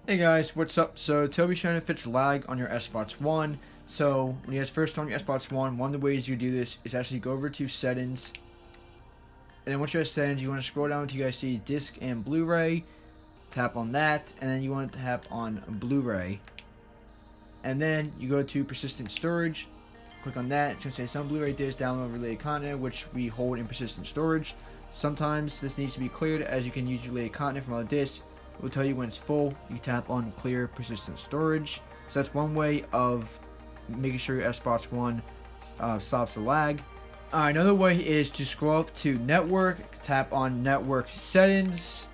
Hey guys, what's up? So Toby showing to fix lag on your SBots 1. So when you guys first on your SBots 1, one of the ways you do this is actually go over to settings. And then once you're at settings, you want to scroll down until you guys see disc and Blu-ray. Tap on that, and then you want to tap on Blu-ray. And then you go to persistent storage. Click on that. It's going to say some Blu-ray disc download related content, which we hold in persistent storage. Sometimes this needs to be cleared, as you can use related content from other discs. It will tell you when it's full. You tap on clear persistent storage. So that's one way of making sure your SBots 1 stops the lag. Another way is to scroll up to network, tap on network settings,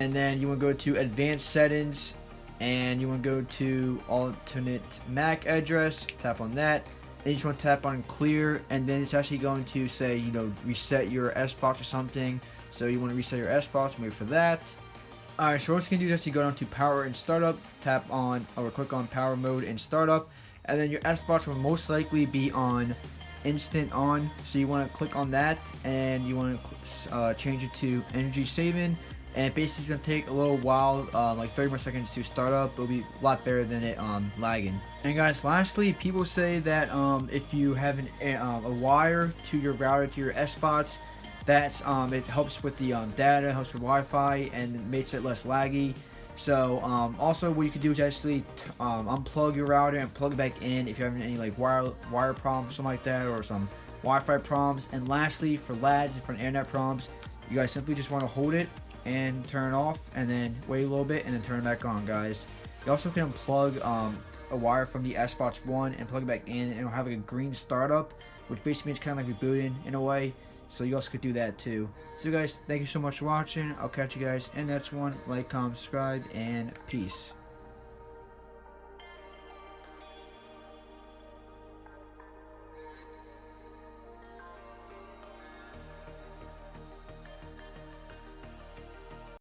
and then you want to go to advanced settings, and you want to go to alternate MAC address, tap on that, and you just want to tap on clear, and then it's actually going to say, reset your SBots or something. So you want to reset your SBots, wait for that. Alright, so what you can do is actually go down to power and startup, tap on or click on power mode and startup, and then your SBots will most likely be on instant on. So you want to click on that, and you want to change it to energy saving, and basically it's going to take a little while, like 30 more seconds to start up. It'll be a lot better than it lagging. And guys, lastly, people say that if you have a wire to your router to your SBots, that's it helps with the data, helps with Wi-Fi, and makes it less laggy. So also what you can do is actually unplug your router and plug it back in if you're having any like wire problems, something like that, or some Wi-Fi problems. And lastly, for LADs and for internet problems, you guys simply just want to hold it and turn it off, and then wait a little bit, and then turn it back on, guys. You also can unplug a wire from the SBots 1 and plug it back in, and it'll have like a green startup, which basically means kind of like rebooting in a way. So you also could do that too. So guys, thank you so much for watching. I'll catch you guys in the next one. Like, comment, subscribe, and peace.